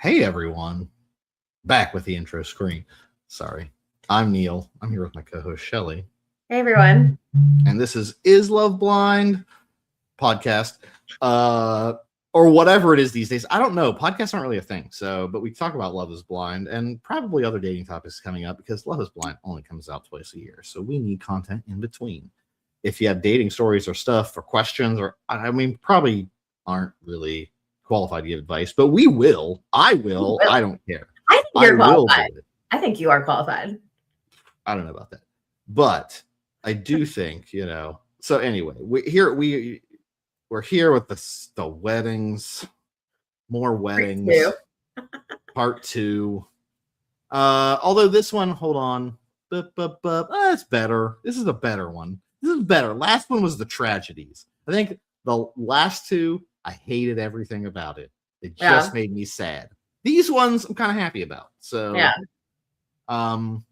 Hey everyone, back with the intro screen. Sorry, I'm Neil. I'm here with my co-host Shelly, Hey everyone. and this is Love Blind podcast, or whatever it is these days. I don't know. Podcasts aren't really a thing, but we talk about Love is Blind and probably other dating topics coming up because Love is Blind only comes out twice a year, so we need content in between. If you have dating stories or stuff or questions, or probably aren't really qualified to give advice, but we will. I will. I don't care. I think I you're will qualified. do it. I think you are qualified. I don't know about that, but I do think So anyway, we're here with the weddings, more weddings, part two. Although this one, hold on, it's better. This is a better one. This is better. Last one was the tragedies. I think the last two, I hated everything about it. It just made me sad. These ones, I'm kind of happy about. So yeah.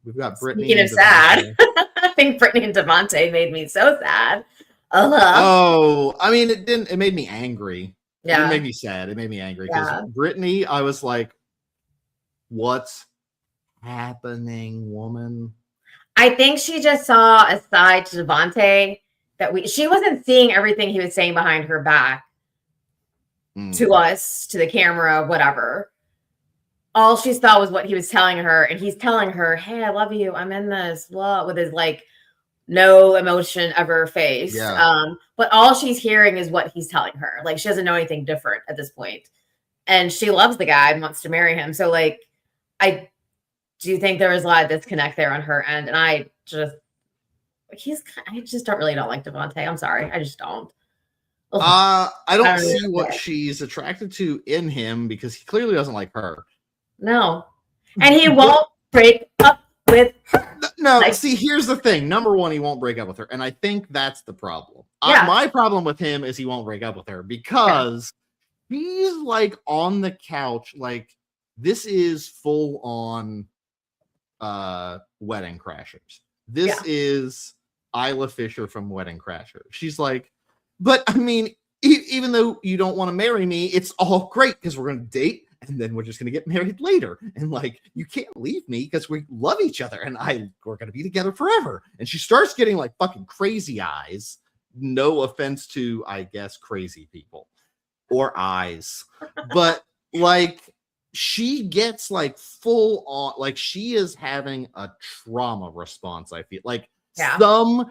We've got Brittany. Speaking of sad, I think Brittany and Devonta made me so sad. Oh, I mean, it didn't. It made me angry. Yeah. It didn't make me sad. It made me angry because Brittany, I was like, "What's happening, woman?" I think she just saw a side to Devonta that she wasn't seeing everything he was saying behind her back to us, to the camera, whatever. All she saw was what he was telling her, and he's telling her, "Hey, I love you. I'm in this," with his like no emotion ever face. Yeah. But all she's hearing is what he's telling her. Like she doesn't know anything different at this point, and she loves the guy and wants to marry him. So like, I do think there was a lot of disconnect there on her end, and I just don't like Devonta. I'm sorry, I just don't. I don't see what she's attracted to in him because he clearly doesn't like her. No. And he won't break up with her. No, see, here's the thing. Number one, he won't break up with her. And I think that's the problem. My problem with him is he won't break up with her because he's like on the couch. Like, this is full on Wedding Crashers. This is Isla Fisher from Wedding Crashers. She's like, but I mean, even though you don't want to marry me, it's all great because we're going to date. And then we're just going to get married later. And like, you can't leave me because we love each other. And we're going to be together forever. And she starts getting like fucking crazy eyes. No offense to, I guess, crazy people or eyes. But like, she gets like full on, like she is having a trauma response. I feel like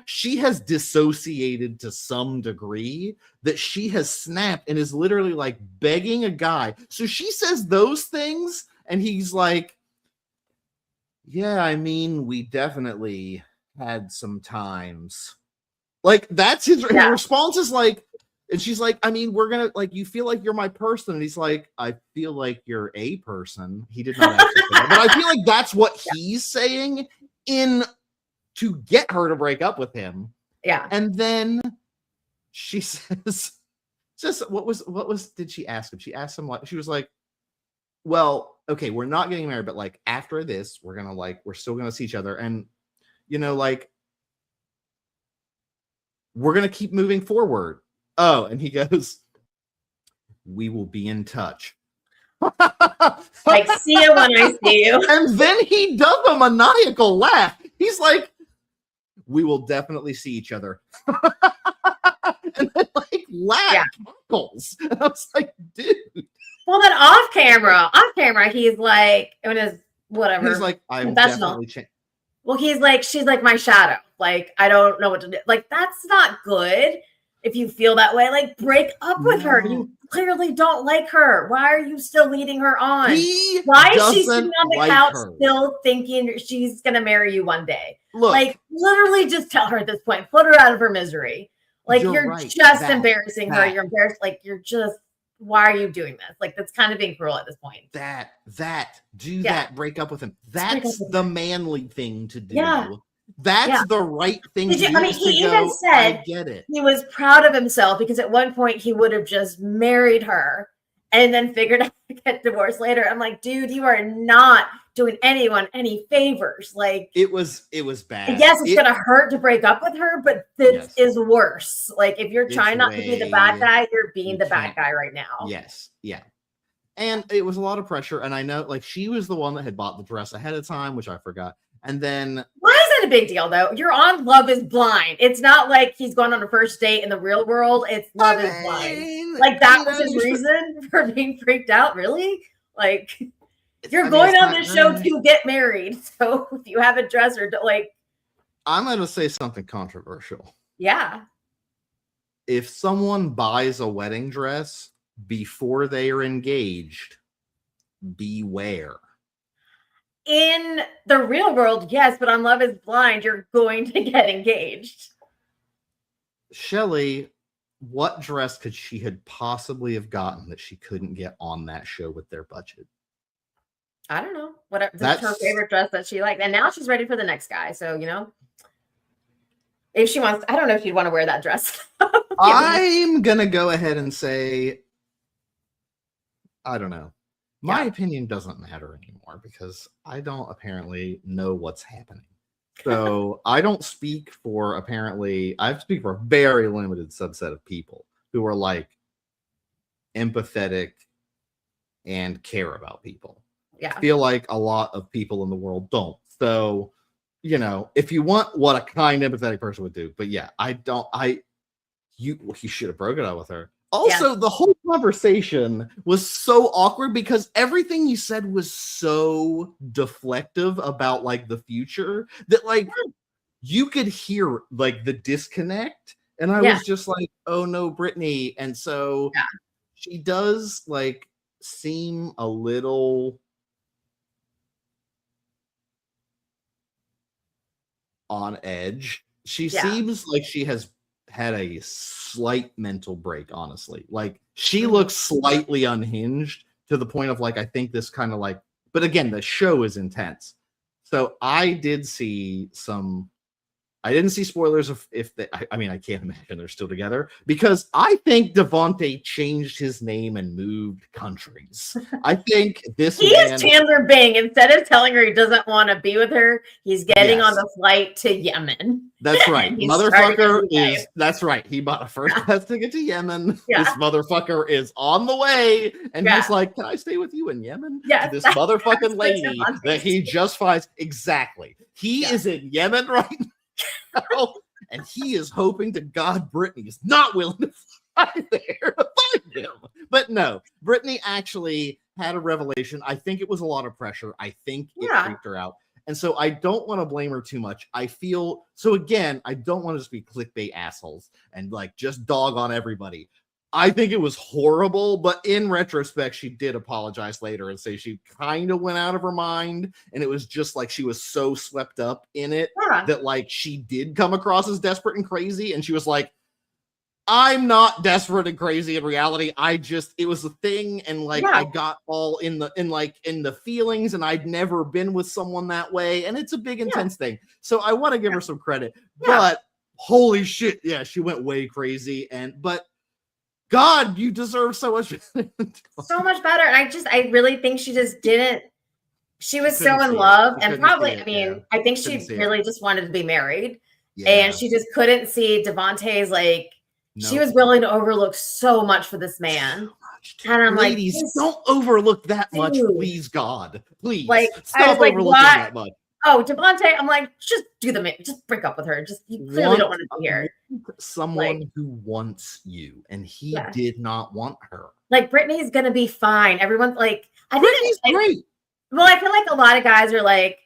she has dissociated to some degree that she has snapped and is literally like begging a guy. So she says those things and he's like, yeah, I mean, we definitely had some times. Like that's his response is like, and she's like, I mean, we're gonna like, you feel like you're my person. And he's like, I feel like you're a person. He did not actually say that, but I feel like that's what he's saying to get her to break up with him. Yeah. And then she says, did she ask him? She asked him, like, she was like, well, okay, we're not getting married, but like after this, we're still gonna see each other. And, like, we're gonna keep moving forward. Oh, and he goes, we will be in touch. Like, see you when I see you. And then he does a maniacal laugh. He's like, we will definitely see each other. And then like laugh cackles. And I was like, dude. Well, then off camera, he's like, it was whatever. He's like, I'm definitely changed. Well, he's like, she's like my shadow. Like, I don't know what to do. Like, that's not good. If you feel that way, like break up with her. You clearly don't like her. Why are you still leading her on? Why is she sitting on the couch still thinking she's gonna marry you one day? Look, like literally just tell her at this point, put her out of her misery. Like you're just embarrassing her. You're embarrassed. Like you're just, why are you doing this? Like that's kind of being cruel at this point. Break up with him. That's the manly thing to do. Yeah. That's the right thing to do. I mean, he even said he was proud of himself because at one point he would have just married her and then figured out to get divorced later. I'm like, dude, you are not doing anyone any favors. Like it was bad. Yes, it's gonna hurt to break up with her, but this is worse. Like if you're trying not to be the bad guy, you're being the bad guy right now. Yes. Yeah. And it was a lot of pressure. And I know, like, she was the one that had bought the dress ahead of time, which I forgot. And then why is that a big deal though? You're on Love is Blind. It's not like he's going on a first date in the real world. It's Love is Blind. Like that was his reason for being freaked out. Really? Like you're going on this show to get married. So if you have a dress or like, I'm going to say something controversial. Yeah. If someone buys a wedding dress before they are engaged, beware. In the real world, yes, but on Love is Blind, you're going to get engaged. Shelley, what dress could she had possibly have gotten that she couldn't get on that show with their budget? I don't know. That's her favorite dress that she liked. And now she's ready for the next guy. So, you know, if she wants, I don't know if you'd want to wear that dress. I'm going to go ahead and say, I don't know. My opinion doesn't matter anymore because I don't apparently know what's happening. So I don't speak for I speak for a very limited subset of people who are like empathetic and care about people. Yeah. I feel like a lot of people in the world don't. So, you know, if you want what a kind, empathetic person would do, but yeah, you should have broken up with her. Also, the whole conversation was so awkward because everything you said was so deflective about like the future that like you could hear like the disconnect. And I was just like, oh no, Brittany. And so she does like seem a little on edge. She seems like she has had a slight mental break, honestly. Like she looks slightly unhinged to the point of like, I think this kind of like, but again, the show is intense. So I didn't see spoilers of if they, I mean, I can't imagine they're still together because I think Devonta changed his name and moved countries. I think this he is Chandler Bing. Instead of telling her he doesn't want to be with her, he's getting on the flight to Yemen. That's right. Motherfucker is, that's right. He bought a first class ticket to Yemen. This motherfucker is on the way. And he's like, can I stay with you in Yemen? Yeah. This motherfucking lady that he just finds. Exactly. He is in Yemen right now. And he is hoping to God Brittany is not willing to fly there to find him. But no, Brittany actually had a revelation. I think it was a lot of pressure. I think it freaked her out. And so I don't want to blame her too much. I feel so again, I don't want to just be clickbait assholes and like just dog on everybody. I think it was horrible, but in retrospect, she did apologize later and say she kind of went out of her mind. And it was just like she was so swept up in it that like she did come across as desperate and crazy. And she was like, I'm not desperate and crazy in reality. It was a thing. And like, I got all in the feelings and I'd never been with someone that way. And it's a big, intense thing. So I want to give her some credit, but holy shit. Yeah. She went way crazy. But God, you deserve so much. So much better. And I really think she just didn't. She was so in love. And probably, I think she really just wanted to be married. Yeah. And she just couldn't see Devontae's like, she was willing to overlook so much for this man. So and I'm ladies, like, don't overlook that much, please, God. Please. Like, stop overlooking that much. Oh, Devonta, I'm like, just just break up with her. Just you clearly don't want to be here. Someone who wants you, and he did not want her. Like Brittany's gonna be fine. Everyone's like, Brittany's great. Well, I feel like a lot of guys are like,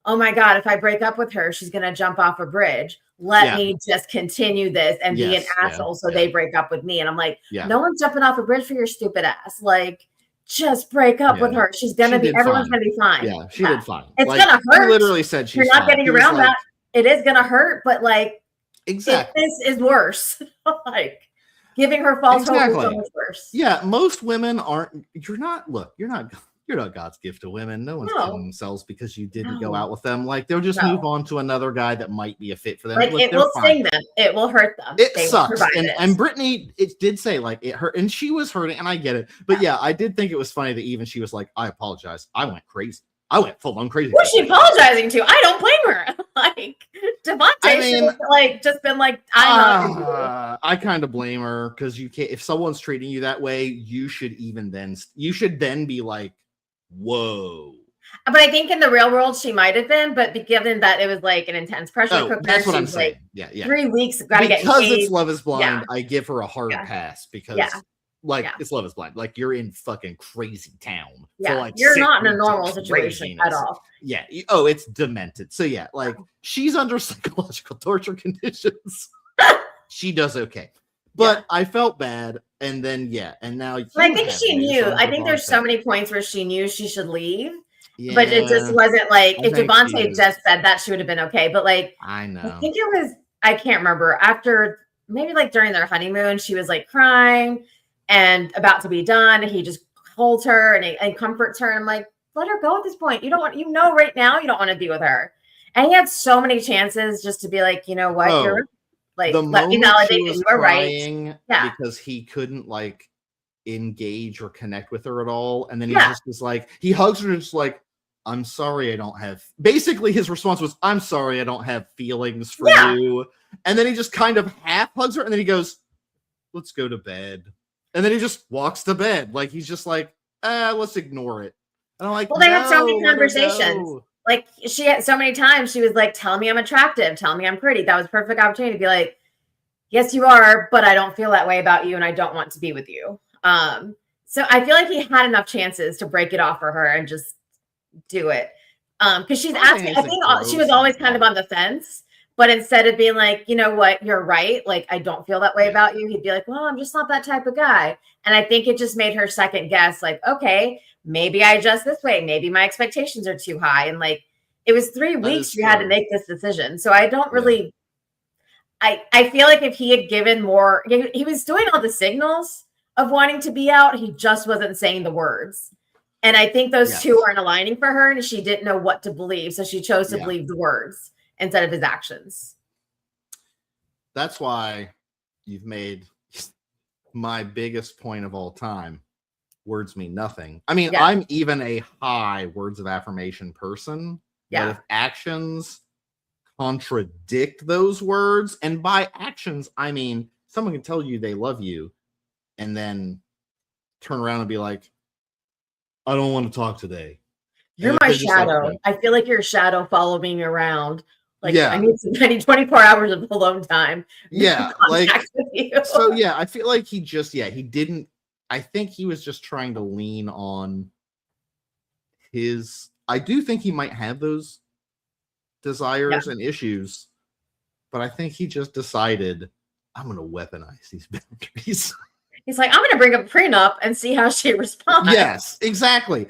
oh my God, if I break up with her, she's gonna jump off a bridge. Let me just continue this and be an asshole so they break up with me. And I'm like, no one's jumping off a bridge for your stupid ass. Like, just break up with her. She's gonna be. Everyone's gonna be fine. Yeah, she did fine. It's gonna hurt. She literally said she's You're not getting around that. It is gonna hurt, but like, exactly, this is worse. Like, giving her false hope is so much worse. Yeah, most women aren't. You're not God's gift to women. No one's killing themselves because you didn't go out with them. Like they'll just move on to another guy that might be a fit for them. Like it will sting them. It will hurt them. It sucks. And Brittany, it did say like it hurt, and she was hurting, and I get it. But yeah, I did think it was funny that even she was like, "I apologize. I went crazy." I went full on crazy. Who's she apologizing to? I don't blame her. Like Devonta should have like just been like, I'm not. I kind of blame her because you can't. If someone's treating you that way, you should then be like, whoa. But I think in the real world she might have been, but given that it was like an intense pressure cooker, that's what I'm saying. Like, yeah. 3 weeks, gotta get because engaged. it's Love Is Blind. I give her a hard pass because. It's Love Is Blind. Like you're in fucking crazy town. Yeah, for like you're not in a normal situation craziness. at all. Yeah. Oh, it's demented. So yeah, like she's under psychological torture conditions. She does okay, but I felt bad, and then and now I think she knew. I think there's so many points where she knew she should leave, but it just wasn't like if Devonta just said that she would have been okay. But like I know, I think it was. I can't remember after maybe like during their honeymoon, she was like crying and about to be done. He just holds her and comforts her. And I'm like, let her go at this point. You don't want, right now you don't want to be with her. And he had so many chances just to be like, you know what, you're like, let me validate that you were right. Yeah. Because he couldn't like engage or connect with her at all. And then he just was like, he hugs her and just like, I'm sorry, I don't have. Basically, his response was, I'm sorry, I don't have feelings for you. And then he just kind of half hugs her. And then he goes, let's go to bed. And then he just walks to bed. Like, he's just like, let's ignore it. And I'm like, well, they had so many conversations. Like, she had so many times, she was like, tell me I'm attractive. Tell me I'm pretty. That was a perfect opportunity to be like, yes, you are, but I don't feel that way about you. And I don't want to be with you. So I feel like he had enough chances to break it off for her and just do it. Because she's asking, I think she was always kind of on the fence. But instead of being like, you know what, you're right. Like, I don't feel that way about you. He'd be like, well, I'm just not that type of guy. And I think it just made her second guess, like, okay, maybe I adjust this way. Maybe my expectations are too high. And like, it was 3 weeks you had to make this decision. So I don't really, I feel like if he had given more, he was doing all the signals of wanting to be out. He just wasn't saying the words. And I think those two weren't aligning for her. And she didn't know what to believe. So she chose to believe the words instead of his actions. That's why you've made my biggest point of all time. Words mean nothing. I mean, I'm even a high words of affirmation person. But if actions contradict those words, and by actions, I mean, someone can tell you they love you and then turn around and be like, I don't want to talk today. You're my shadow. I feel like your shadow following me around. Like, I need 24 hours of alone time. Yeah. Like, so I feel like he just, he didn't, I think he was just trying to lean on I do think he might have those desires and issues, but I think he just decided, I'm going to weaponize these boundaries. He's like, I'm going to bring up a prenup and see how she responds. Yes, exactly.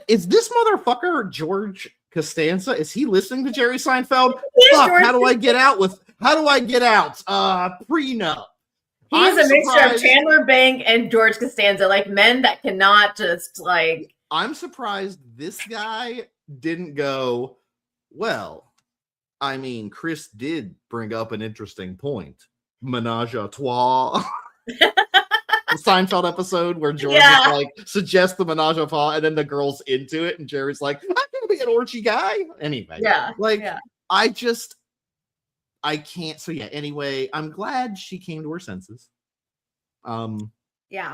Is this motherfucker George Costanza? Is he listening to Jerry Seinfeld? Fuck, how do I get out? Prenup. He's a mixture of Chandler Bing and George Costanza, like men that cannot just like. I'm surprised this guy didn't go, well, I mean, Chris did bring up an interesting point. Menage a trois. The Seinfeld episode where George is like suggests the menage a trois and then the girl's into it and Jerry's like, I'm gonna be an orgy guy anyway. I can't. So anyway, I'm glad she came to her senses.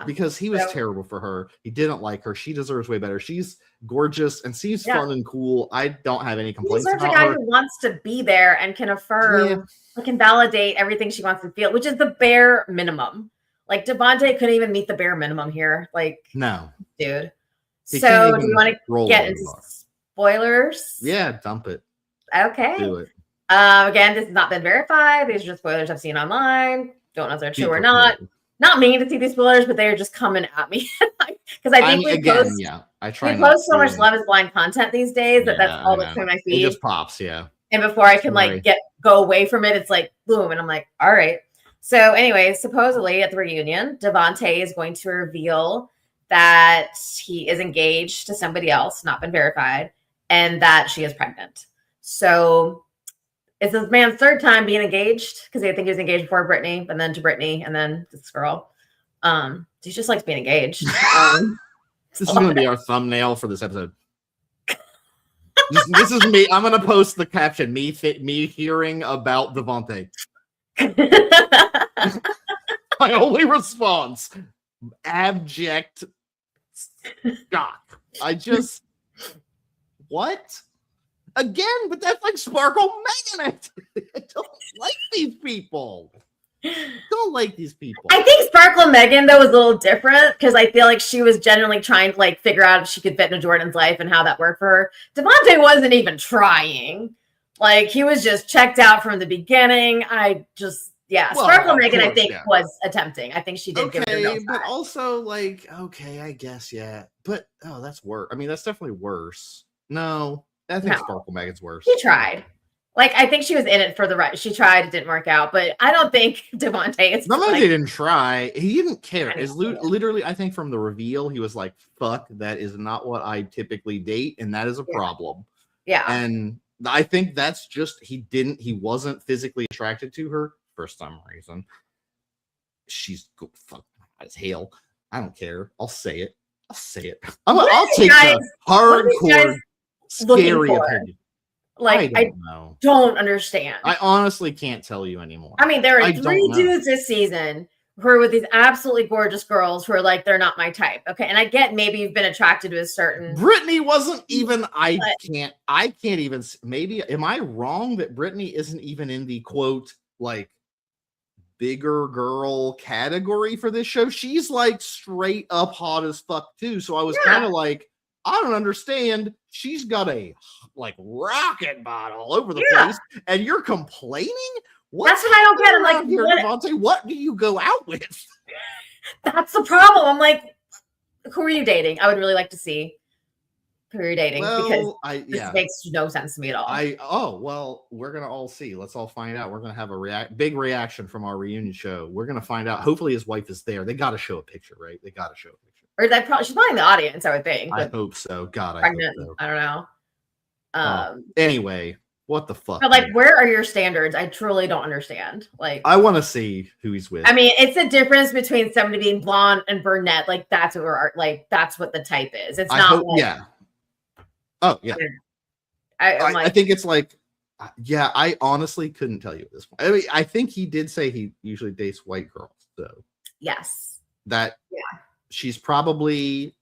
Because he was terrible for her. He didn't like her. She deserves way better. She's gorgeous and seems fun and cool. I don't have any complaints about her. He deserves a guy who wants to be there and can affirm, can validate everything she wants to feel, which is the bare minimum. Like Devonta couldn't even meet the bare minimum here. Like, no, dude. So do you want to get into spoilers? Yeah, dump it. Okay. Do it. Again, this has not been verified. These are just spoilers I've seen online. Don't know if they're true or not. Not meaning to see these spoilers, but they're just coming at me because I think we post so much Love Is Blind content these days that that's all that's in my feed. It just pops, And before I can go away from it, it's like boom, and I'm like, all right. So anyway, supposedly at the reunion, Devonta is going to reveal that he is engaged to somebody else, not been verified, and that she is pregnant. So it's this man's third time being engaged because I think he was engaged before Brittany, and then to Brittany, and then this girl. He just likes being engaged. This is going to be our thumbnail for this episode. This is me. I'm gonna post the caption. Me hearing about Devonta. My only response: abject shock. I just what? Again, but that's like Sparkle Megan. I don't like these people. Don't like these people. I think Sparkle Megan though was a little different because I feel like she was genuinely trying to like figure out if she could fit into Jordan's life and how that worked for her. Devonta wasn't even trying. Like he was just checked out from the beginning. Sparkle Megan I think was attempting. I think she did give it a real but also like I guess but that's worse. I mean that's definitely worse. No, I think Sparkle Megan's worse. She tried. Like, I think she was in it for the right. She tried, it didn't work out, but I don't think Devonta is. Not like, he didn't try. He didn't care. It's literally, I think from the reveal, he was like, fuck, that is not what I typically date, and that is a problem. Yeah. And I think that's just, he wasn't physically attracted to her for some reason. She's good fuck as hell. I don't care. I'll say it. I'll take the hardcore, scary opinion. Like, I don't understand. I honestly can't tell you anymore. I mean, there are 3 dudes this season who are with these absolutely gorgeous girls who are like, they're not my type. Okay. And I get maybe you've been attracted to a certain. Brittany wasn't even, I can't even, maybe, am I wrong that Brittany isn't even in the quote, like, bigger girl category for this show? She's like straight up hot as fuck too. So I was kind of like, I don't understand. She's got a like rocket bottle all over the place, and you're complaining? That's what I don't get. I'm like, here, Devonta, what do you go out with? That's the problem. I'm like, who are you dating? I would really like to see who you're dating because this makes no sense to me at all. We're gonna all see. Let's all find out. We're gonna have a big reaction from our reunion show. We're gonna find out. Hopefully, his wife is there. They got to show a picture, right? They got to show a picture. Or she's probably in the audience, I would think. I hope so. God, pregnant, I hope so. I don't know. Anyway, what the fuck? But like, where are your standards? I truly don't understand. Like, I want to see who he's with. I mean, it's the difference between somebody being blonde and brunette. Like, that's what that's what the type is. It's not. Oh yeah. I think it's like, I honestly couldn't tell you at this point. I mean, I think he did say he usually dates white girls. So yes, she's probably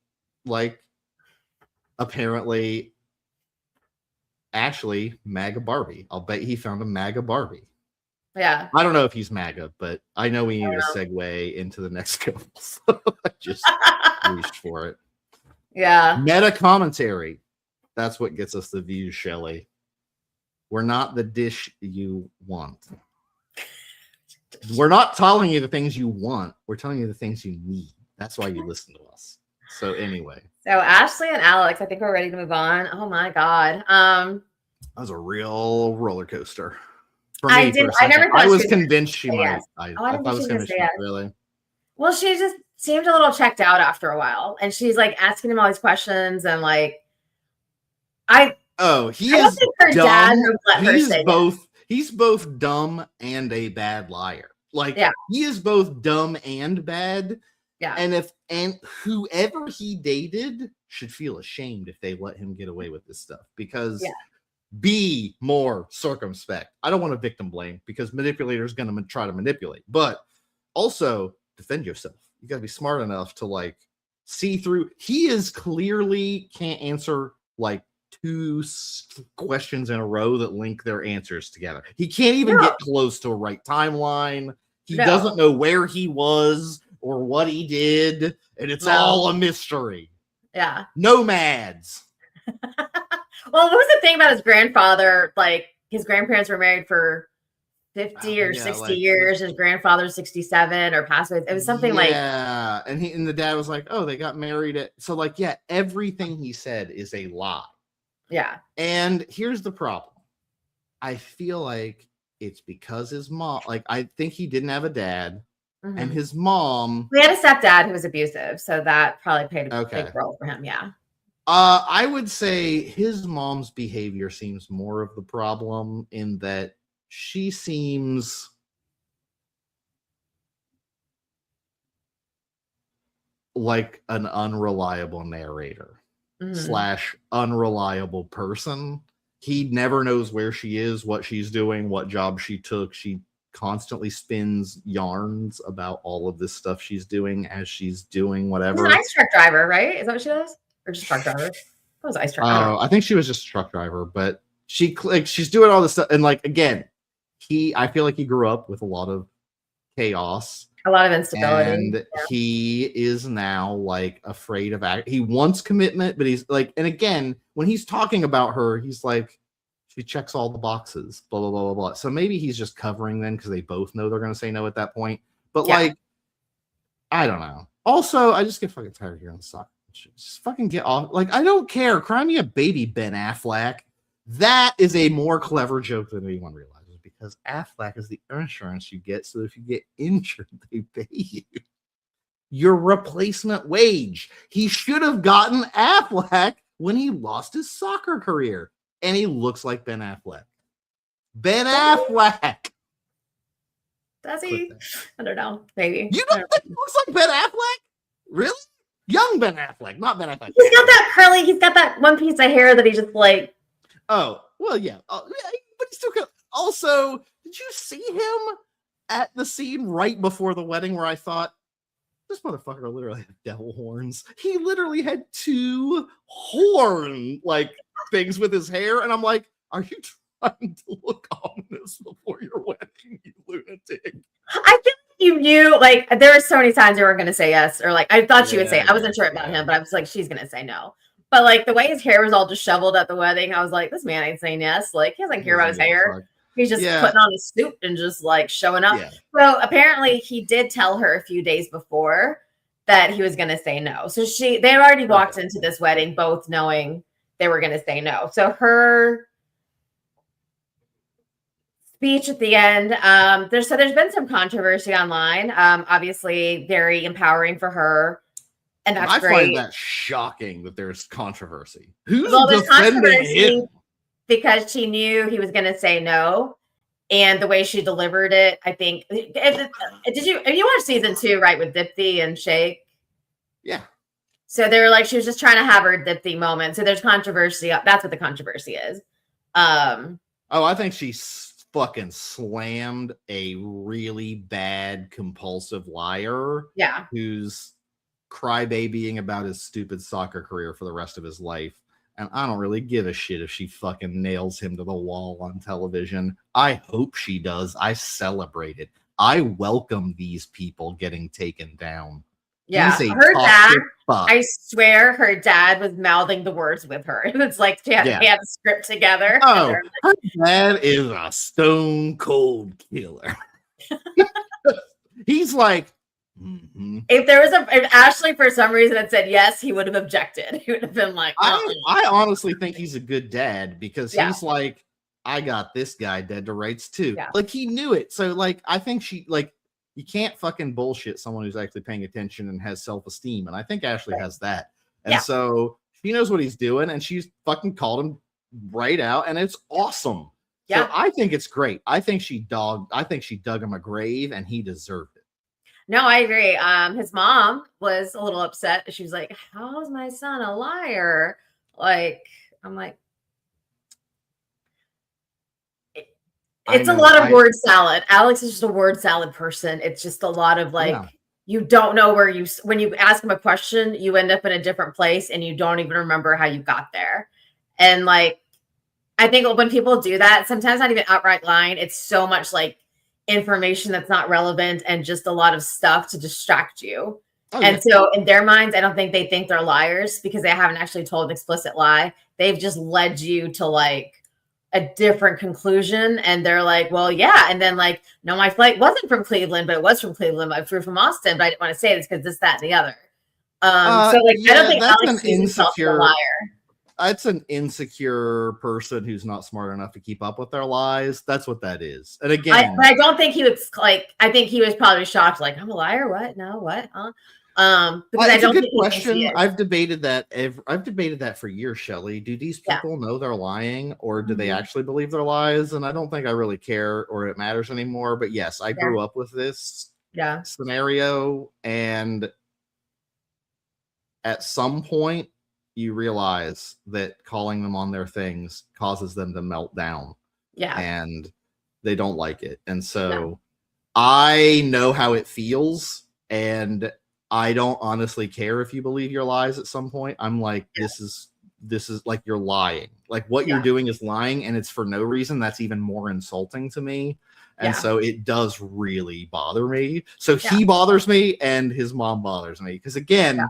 like apparently Ashley MAGA Barbie. I'll bet he found a MAGA Barbie. Yeah. I don't know if he's MAGA, but I know we need a segue into the next couple. So I just reached for it. Yeah. Meta commentary. That's what gets us the views, Shelley. We're not the dish you want. We're not telling you the things you want. We're telling you the things you need. That's why you listen to us. So anyway. So Ashley and Alex, I think we're ready to move on. Oh my God. That was a real roller coaster. For me, I was convinced she might. Yes. I was convinced she might, really. Well, she just seemed a little checked out after a while. And she's like asking him all these questions and like he is dumb. He's both dumb and a bad liar. Like he is both dumb and bad. Yeah. And whoever he dated should feel ashamed if they let him get away with this stuff, because be more circumspect. I don't want to victim blame because manipulators going to try to manipulate, but also defend yourself. You got to be smart enough to like see through. He is clearly can't answer like 2 questions in a row that link their answers together. He can't even get close to a right timeline. He doesn't know where he was or what he did, and it's all a mystery. Yeah. Nomads. Well, what was the thing about his grandfather? Like, his grandparents were married for 50 or 60 years. His grandfather's 67 or passed away. It was something like... Yeah, and the dad was like, oh, they got married at... So, like, everything he said is a lie. Yeah. And here's the problem. I feel like it's because his mom... Like, I think he didn't have a dad. Mm-hmm. And his mom... We had a stepdad who was abusive, so that probably played a big role for him, yeah. I would say his mom's behavior seems more of the problem in that she seems like an unreliable narrator. / unreliable person. He never knows where she is, what she's doing, what job she took. She constantly spins yarns about all of this stuff she's doing as she's doing whatever. She's an ice truck driver, right? Is that what she does? Or just truck driver? What was ice truck? I think she was just a truck driver, but she's doing all this stuff. And like, again, I feel like he grew up with a lot of chaos, a lot of instability, and he is now like afraid of he wants commitment, but he's like, and again, when he's talking about her, he's like, she checks all the boxes, blah blah blah blah blah. So maybe he's just covering them because they both know they're going to say no at that point. But like, I don't know. Also, I just get fucking tired of hearing the soccer. Just fucking get off. Like, I don't care. Cry me a baby, Ben Affleck. That is a more clever joke than anyone realizes, because Affleck is the insurance you get, so if you get injured, they pay you your replacement wage. He should have gotten Affleck when he lost his soccer career, and he looks like Ben Affleck. Ben Affleck. Does he? I don't know. Maybe. You don't think he looks like Ben Affleck? Really? Young Ben Affleck, not Ben Affleck. He's got that curly. He's got that one piece of hair that he just like. Oh well, yeah. But he still got. Also, did you see him at the scene right before the wedding where I thought, this motherfucker literally had devil horns? He literally had 2 horn like things with his hair, and I'm like, are you trying to look ominous before your wedding, you lunatic? I feel like you knew, like, there were so many times you were going to say yes, or like, I thought she would say, I wasn't sure about him, but I was like, she's going to say no. But like the way his hair was all disheveled at the wedding, I was like, this man ain't saying yes. Like, he doesn't care about his hair. He's just putting on a suit and just like showing up. So apparently he did tell her a few days before that he was going to say no. So they already walked into this wedding both knowing they were going to say no. So her speech at the end, there's been some controversy online. Obviously very empowering for her. And that's great. I find that shocking that there's controversy. Who's defending him? Because she knew he was going to say no, and the way she delivered it, I think. Did you watch season 2, right, with Dipti and Shake? Yeah. So they were like, she was just trying to have her Dipti moment. So there's controversy. That's what the controversy is. I think she fucking slammed a really bad compulsive liar. Yeah. Who's crybabying about his stupid soccer career for the rest of his life. And I don't really give a shit if she fucking nails him to the wall on television. I hope she does. I celebrate it. I welcome these people getting taken down. Yeah, her dad, I swear her dad was mouthing the words with her. It's like they had the script together. Oh, her dad is a stone cold killer. He's like, if Ashley for some reason had said yes, he would have objected. He would have been like, I honestly think he's a good dad, because he's like, I got this guy dead to rights too. Yeah. Like, he knew it. So like, I think she, like, you can't fucking bullshit someone who's actually paying attention and has self-esteem. And I think Ashley has that. And so she knows what he's doing, and she's fucking called him right out, and it's awesome. Yeah. So I think it's great. I think she dug him a grave, and he deserved it. No, I agree. His mom was a little upset. She was like, how's my son a liar? Like, I'm like, it's a lot of word salad. Alex is just a word salad person. It's just a lot of like, you don't know when you ask him a question, you end up in a different place and you don't even remember how you got there. And like, I think when people do that, sometimes not even outright lying, it's so much like information that's not relevant and just a lot of stuff to distract you. So in their minds, I don't think they think they're liars because they haven't actually told an explicit lie. They've just led you to like a different conclusion, and they're like, well, yeah. And then like, no, my flight wasn't from Cleveland, but it was from Cleveland. I flew from Austin, but I didn't want to say this because this, that, and the other. So like, I don't think Alex sees himself as a liar. It's an insecure person who's not smart enough to keep up with their lies. That's what that is. And again, but I don't think he was like, I think he was probably shocked. Like, I'm a liar. What? No, what? Because I don't think question. I've debated that for years, Shelley. Do these people know they're lying, or do they actually believe their lies? And I don't think I really care or it matters anymore. But yes, I grew up with this scenario, and at some point you realize that calling them on their things causes them to melt down. Yeah. And they don't like it. And so No. I know how it feels. And I don't honestly care if you believe your lies at some point. I'm like, this is like you're lying. Like what you're doing is lying, and it's for no reason. That's even more insulting to me. And so it does really bother me. So he bothers me, and his mom bothers me. Because again,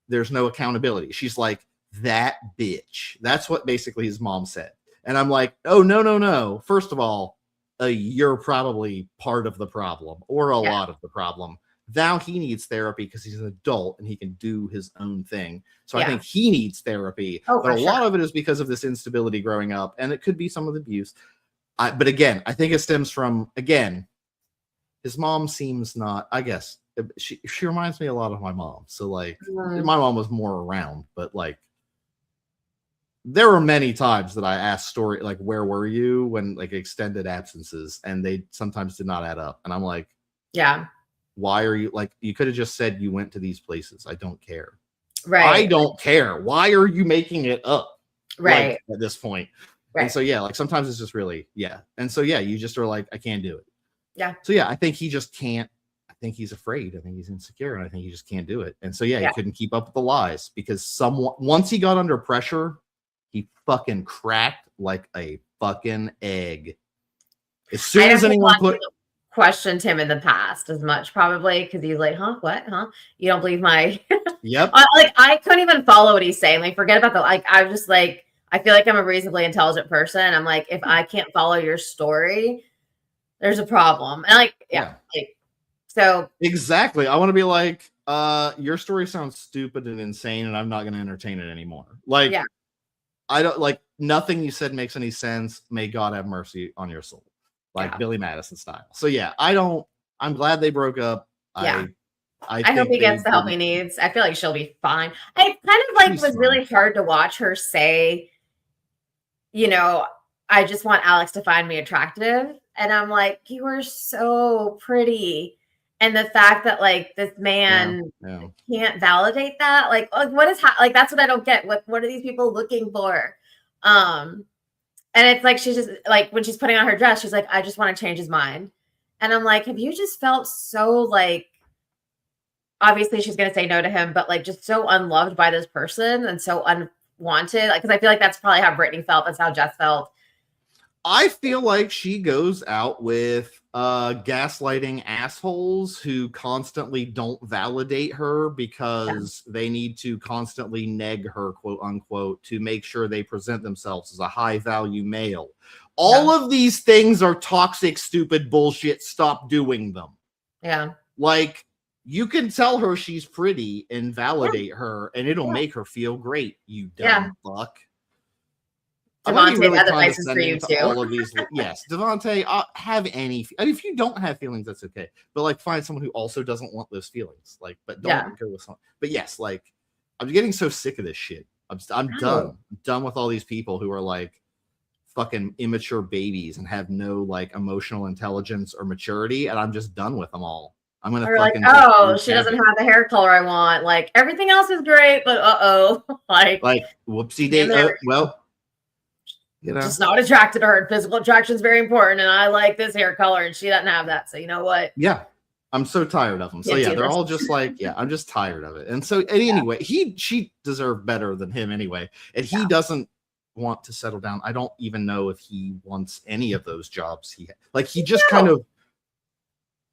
there's no accountability. She's like, that bitch. That's what basically his mom said. And I'm like, oh, no. First of all, you're probably part of the problem or a lot of the problem. Now he needs therapy because he's an adult and he can do his own thing. So I think he needs therapy. But a lot of it is because of this instability growing up. And it could be some of the abuse. But again, I think it stems from, again, his mom seems not, I guess, she reminds me a lot of my mom. So like my mom was more around, but like there were many times that I asked like, where were you when like extended absences, and they sometimes did not add up. And I'm like, why are you like, you could have just said you went to these places. I don't care. Right. I don't care. Why are you making it up? Right. Like, at this point. Right. And so, like sometimes it's just really, And so, you just are like, I can't do it. Yeah. So, I think he just can't. I think he's afraid. I think he's insecure. And I think he just can't do it. And so, he couldn't keep up with the lies because once he got under pressure, he fucking cracked like a fucking egg. As soon as anyone questioned him in the past as much, probably because he's like, what, you don't believe my I couldn't even follow what he's saying. Like, forget about I'm just like, I feel like I'm a reasonably intelligent person. I'm like, if I can't follow your story, there's a problem. And so exactly, I want to be like, your story sounds stupid and insane, and I'm not going to entertain it anymore. Like, I don't like, nothing you said makes any sense. May God have mercy on your soul. Like Billy Madison style. So I'm glad they broke up. I hope he gets the help he needs. I feel like she'll be fine. I kind of like was really hard to watch her say, I just want Alex to find me attractive. And I'm like, you are so pretty. And the fact that like this man can't validate that, like what is that's what I don't get. What are these people looking for? And it's like, she's just like, when she's putting on her dress, she's like, I just want to change his mind. And I'm like, have you just felt so like, obviously she's going to say no to him, but like just so unloved by this person and so unwanted? Like, cause I feel like that's probably how Brittany felt. That's how Jess felt. I feel like she goes out with gaslighting assholes who constantly don't validate her because they need to constantly neg her, quote unquote, to make sure they present themselves as a high value male. All of these things are toxic, stupid bullshit. Stop doing them. Yeah. Like, you can tell her she's pretty and validate her, and it'll make her feel great. You dumb fuck. Devonta, really other places for you too. All of these, yes, Devonta, have any. I mean, if you don't have feelings, that's okay. But like, find someone who also doesn't want those feelings. Like, but don't go with someone. But yes, like, I'm getting so sick of this shit. I'm done. I'm done with all these people who are like fucking immature babies and have no like emotional intelligence or maturity, and I'm just done with them all. I'm gonna fucking she doesn't have the hair color I want. Like, everything else is great, but like whoopsie day. Well. Just not attracted to her. Physical attraction is very important, and I like this hair color, and she doesn't have that. So you know what? Yeah, I'm so tired of them. So they're all just like, I'm just tired of it. And so anyway, she deserved better than him anyway, and he doesn't want to settle down. I don't even know if he wants any of those jobs. He just kind of.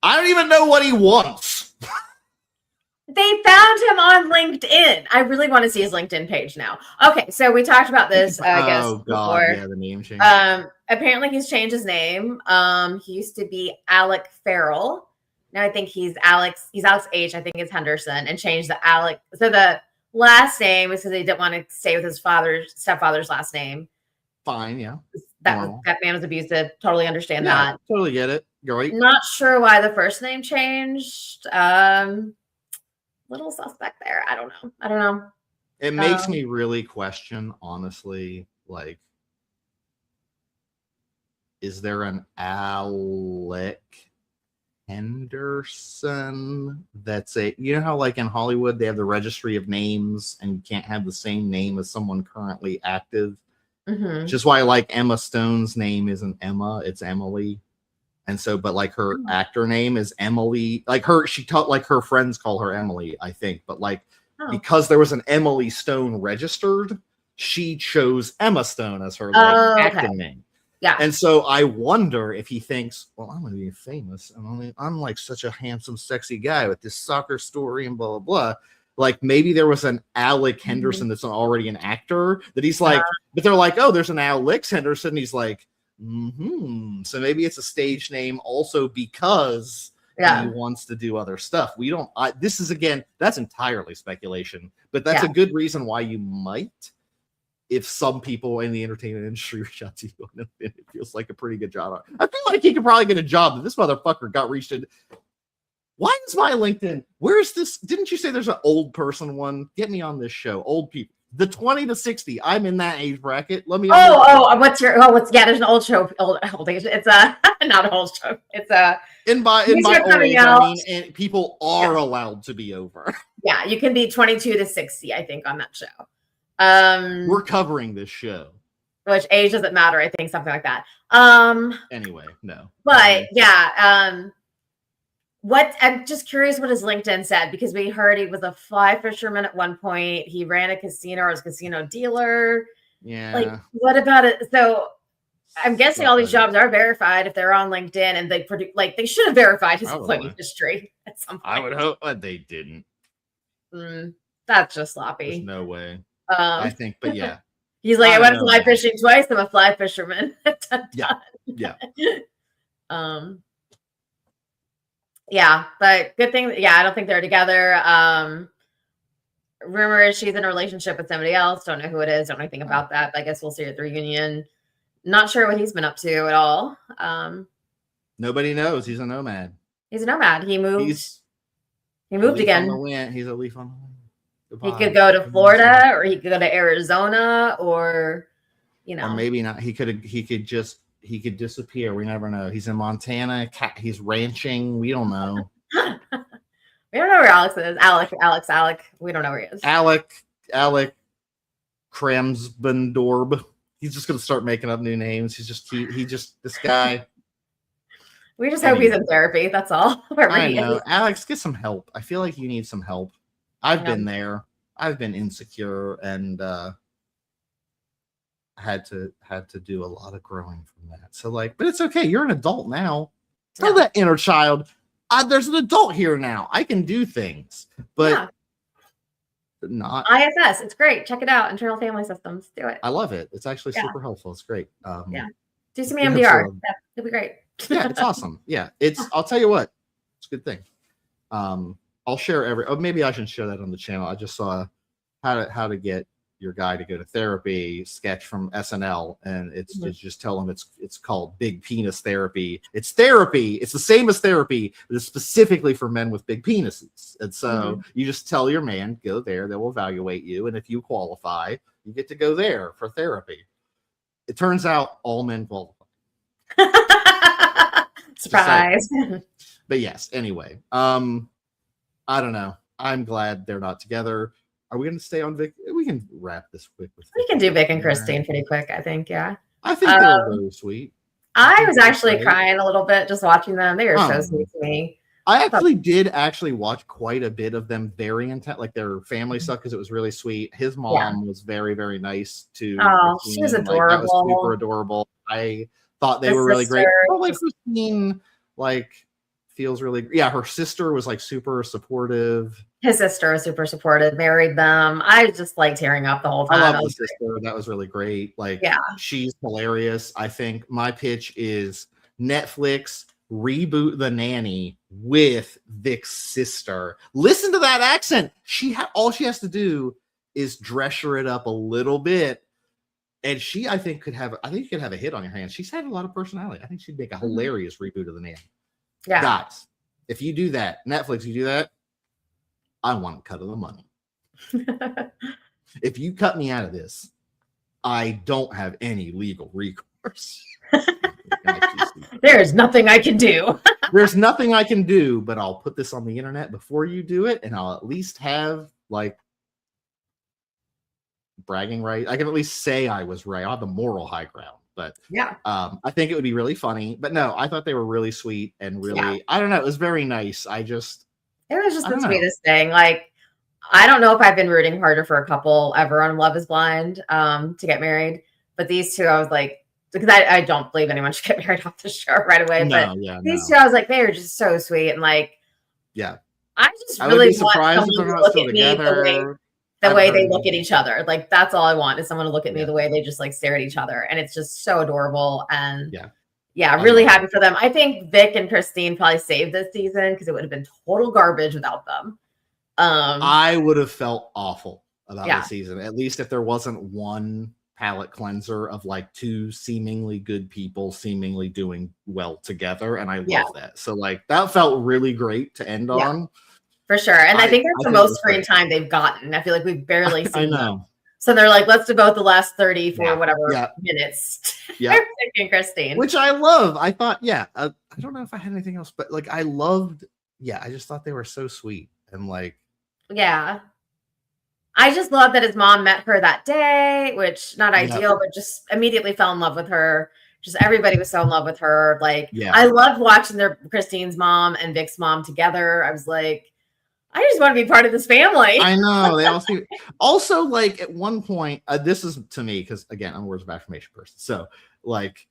I don't even know what he wants. They found him on LinkedIn. I really want to see his LinkedIn page now. Okay, so we talked about this, I guess, before. Yeah, the name change. Apparently he's changed his name. He used to be Alec Farrell. Now I think he's Alex H. I think it's Henderson, and changed the Alec. So the last name is because he didn't want to stay with his stepfather's last name. Fine, yeah. That man was abusive. Totally understand that. Totally get it. Great. Not sure why the first name changed. Little suspect there. I don't know. It makes me really question, honestly, like, is there an Alec Henderson. That's it. You know how like in Hollywood they have the registry of names and you can't have the same name as someone currently active. Mm-hmm. Which is why like Emma Stone's name isn't Emma, it's Emily. And so, but like her actor name is Emily. Like she taught like her friends call her Emily, I think. But like because there was an Emily Stone registered, she chose Emma Stone as her like acting name. Yeah. And so I wonder if he thinks, well, I'm going to be famous. I'm like such a handsome, sexy guy with this soccer story and blah, blah, blah. Like maybe there was an Alec Henderson that's already an actor that he's like, but they're like, oh, there's an Alex Henderson. He's like, So maybe it's a stage name also because he wants to do other stuff. We don't, this is again, that's entirely speculation, but that's a good reason why you might. If some people in the entertainment industry reach out to you, and it feels like a pretty good job. I feel like he could probably get a job. But this motherfucker got reached in. Why is my LinkedIn? Where is this? Didn't you say there's an old person one? Get me on this show. Old people. The 20 to 60. I'm in that age bracket. Let me. There's an old show. Old age. It's not an old show. It's in my old age. I mean, and people are allowed to be over. Yeah, you can be 22 to 60. I think on that show. We're covering this show, which age doesn't matter. I think something like that. Anyway, no. But what I'm just curious what his LinkedIn said because we heard he was a fly fisherman at one point. He ran a casino or was a casino dealer. Yeah. Like, what about it? So I'm guessing all these jobs are verified if they're on LinkedIn and they produce. Like, they should have verified his employment history at some point. I would hope, but they didn't. That's just sloppy. There's no way. I think, but yeah. He's like, I went fly fishing twice. I'm a fly fisherman. Yeah. Yeah, but good thing. Yeah, I don't think they're together. Rumor is she's in a relationship with somebody else. Don't know who it is. Don't know anything about that. But I guess we'll see at the reunion. Not sure what he's been up to at all. Nobody knows. He's a nomad. He's a nomad. He moved. He moved again. He's a leaf on the wind. He could go to Florida or he could go to Arizona or, or maybe not. He could disappear. We never know. He's in Montana. He's ranching. We don't know. We don't know where Alex is. Alec. We don't know where he is. Alec Kramsbendorb. He's just going to start making up new names. This guy. We just hope he's in therapy. That's all. I know. Alex, get some help. I feel like you need some help. I've been there. I've been insecure and had to do a lot of growing from that. So like, but it's okay. You're an adult now. Tell that inner child, there's an adult here now. I can do things, but not ISS. It's great. Check it out. Internal Family Systems. Do it. I love it. It's actually super helpful. It's great. Do some EMDR. It'll be great. Yeah, it's awesome. Yeah, I'll tell you what, it's a good thing. I'll share maybe I should share that on the channel. I just saw how to get your guy to go to therapy sketch from SNL, and it's just tell him it's called Big Penis Therapy. It's therapy. It's the same as therapy, but it's specifically for men with big penises. And so you just tell your man, go there. They will evaluate you, and if you qualify, you get to go there for therapy. It turns out all men qualify. Surprise. But yes, anyway, I don't know. I'm glad they're not together. Are we going to stay on Vic? We can wrap this quick. We can do Vic and Christine pretty quick, I think. Yeah. I think they're very sweet. I was actually crying a little bit just watching them. They were so sweet to me. I actually did watch quite a bit of them very intense, like their family stuff, because it was really sweet. His mom was very, very nice to. Oh, she was adorable. That was super adorable. I thought they were really great. Like Christine, feels really, her sister was super supportive. His sister is super supportive, married them. I just like tearing up the whole time. I love the sister. That was really great. She's hilarious. I think my pitch is Netflix reboot The Nanny with Vic's sister. Listen to that accent. All she has to do is dress it up a little bit. And I think you could have a hit on your hands. She's had a lot of personality. I think she'd make a hilarious reboot of The Nanny. Yeah. Guys, if you do that, Netflix, you do that, I want a cut of the money. If you cut me out of this, I don't have any legal recourse. There is nothing I can do. there's nothing I can do, but I'll put this on the internet before you do it, and I'll at least have like bragging right. I can at least say I was right. I'll have the moral high ground. But yeah, I think it would be really funny. But no, I thought they were really sweet and really, I don't know, it was very nice. It was just the sweetest thing. Like, I don't know if I've been rooting harder for a couple ever on Love is Blind to get married, but these two, I was like, because I don't believe anyone should get married off the show right away. But these two, I was like, they are just so sweet. And like, I just really want someone to look at me the way they look at each other. Like, that's all I want is someone to look at me the way they just like stare at each other. And it's just so adorable. And really happy for them. I think Vic and Christine probably saved this season because it would have been total garbage without them. I would have felt awful about the season, at least if there wasn't one palate cleanser of like two seemingly good people seemingly doing well together. And I love that. So like that felt really great to end on. For sure. And I think that's the most screen time they've gotten. I feel like we've barely seen them. So they're like, let's devote the last 30 for whatever minutes. Yeah. Christine. Which I love. I thought, I don't know if I had anything else, but like I loved, I just thought they were so sweet. And like, I just love that his mom met her that day, which not ideal, but just immediately fell in love with her. Just everybody was so in love with her. Like, I loved watching Christine's mom and Vic's mom together. I was like, I just want to be part of this family. I know. They also like at one point, this is to me, because again, I'm a words of affirmation person. So like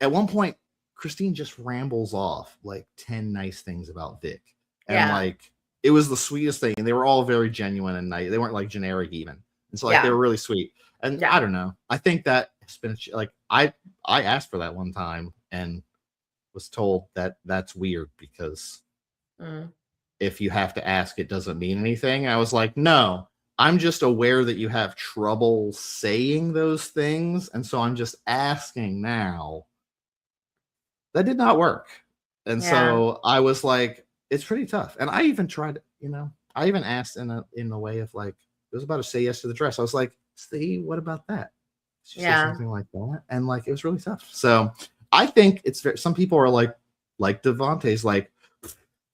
at one point, Christine just rambles off like 10 nice things about Vic. And like, it was the sweetest thing. And they were all very genuine and nice. They weren't like generic even. And so like, they were really sweet. And I don't know. I think that it's been like, I asked for that one time and was told that that's weird because if you have to ask, it doesn't mean anything. I was like, no, I'm just aware that you have trouble saying those things. And so I'm just asking now. That did not work. And so I was like, it's pretty tough. And I even tried, I even asked in a way of like, it was about to say yes to the dress. I was like, see, what about that? She said something like that. And like, it was really tough. So I think it's very, some people are like Devonta's like,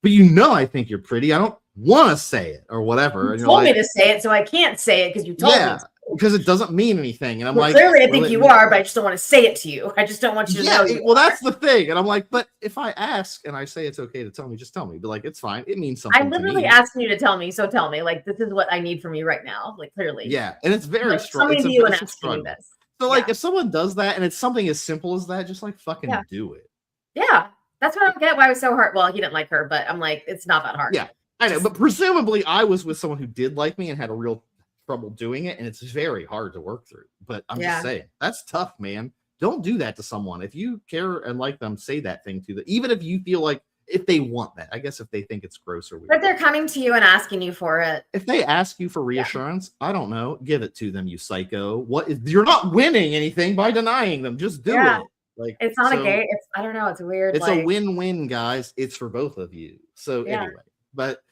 but I think you're pretty. I don't want to say it or whatever. You told me to say it, so I can't say it because you told me to. Because it doesn't mean anything. And I'm like, clearly I think you are, but I just don't want to say it to you. I just don't want you to know. Well, that's the thing. And I'm like, but if I ask and I say it's okay to tell me, just tell me. But like, it's fine. It means something. I'm literally asking you to tell me. So tell me, like, this is what I need from you right now. Like, clearly. Yeah. And it's very strong. It's you and asking you this. So like, if someone does that and it's something as simple as that, just like fucking do it. Yeah. That's what I don't get. Why it was so hard. Well, he didn't like her, but I'm like, it's not that hard. Yeah, I know. But presumably I was with someone who did like me and had a real trouble doing it. And it's very hard to work through. But I'm just saying, that's tough, man. Don't do that to someone. If you care and like them, say that thing to them. Even if you feel like, if they want that. I guess if they think it's gross or weird. But they're coming to you and asking you for it. If they ask you for reassurance, I don't know. Give it to them, you psycho. You're not winning anything by denying them. Just do it. Like, it's not a game. It's, I don't know. It's weird. It's a win-win, guys. It's for both of you. So anyway, but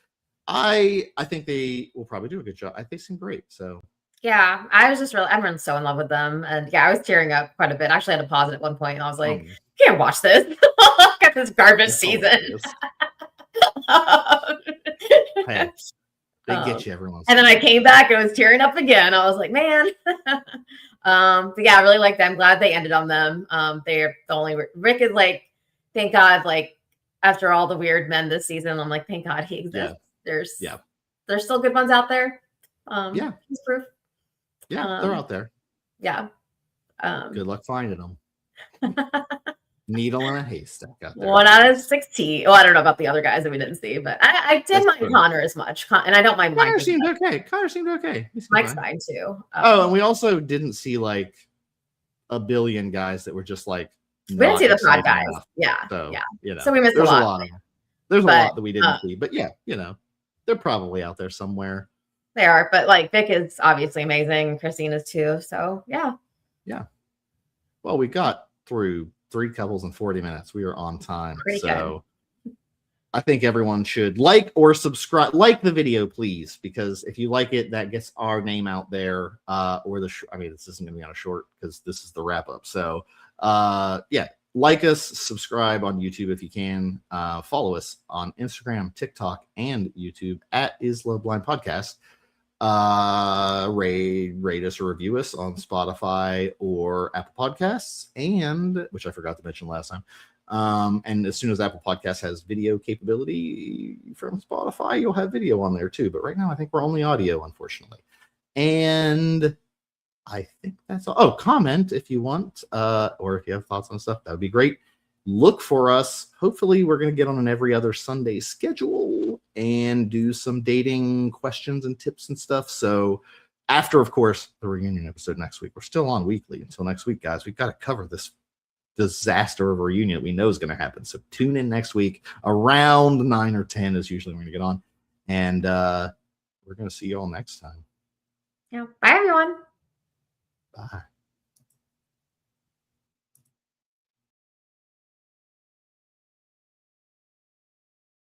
I think they will probably do a good job. I think they seem great. So yeah, I'm so in love with them. And I was tearing up quite a bit. I actually had to pause it at one point and I was like, can't watch this. Got this garbage season. Hey, they get you every once. And then I came back and was tearing up again. I was like, man. But I really like them. I'm glad they ended on them. They're the only Rick is like, thank God, like after all the weird men this season, I'm like, thank God he exists. There's still good ones out there. He's proof. Yeah, they're out there. Yeah. Good luck finding them. Needle in a haystack out there. 1 out of 16. Well, I don't know about the other guys that we didn't see, but I didn't mind Connor as much. And I don't mind Mike. Connor seemed okay. Mike's fine too. And we also didn't see like a billion guys that were just like, we didn't see the pod guys. So we missed a lot. There's a lot that we didn't see, but they're probably out there somewhere. They are, but like Vic is obviously amazing. Christine is too. So yeah. Well, we got through 3 couples in 40 minutes. We are on time. Pretty good. I think everyone should like or subscribe. Like the video, please, because if you like it, that gets our name out there. This isn't going to be on a short because this is the wrap up. So, like us, subscribe on YouTube if you can. Follow us on Instagram, TikTok, and YouTube at Is Love Blind Podcast. Rate us or review us on Spotify or Apple Podcasts, and which I forgot to mention last time. And as soon as Apple Podcasts has video capability from Spotify, you'll have video on there too. But right now, I think we're only audio, unfortunately. And I think that's all. Oh, comment if you want, or if you have thoughts on stuff, that would be great. Look for us. Hopefully, we're going to get on an every other Sunday schedule and do some dating questions and tips and stuff. So after, of course, the reunion episode next week, we're still on weekly until next week, guys. We've got to cover this disaster of a reunion that we know is going to happen. So tune in next week around 9 or 10 is usually when we get on. And we're going to see you all next time. Yeah. Bye, everyone. Bye.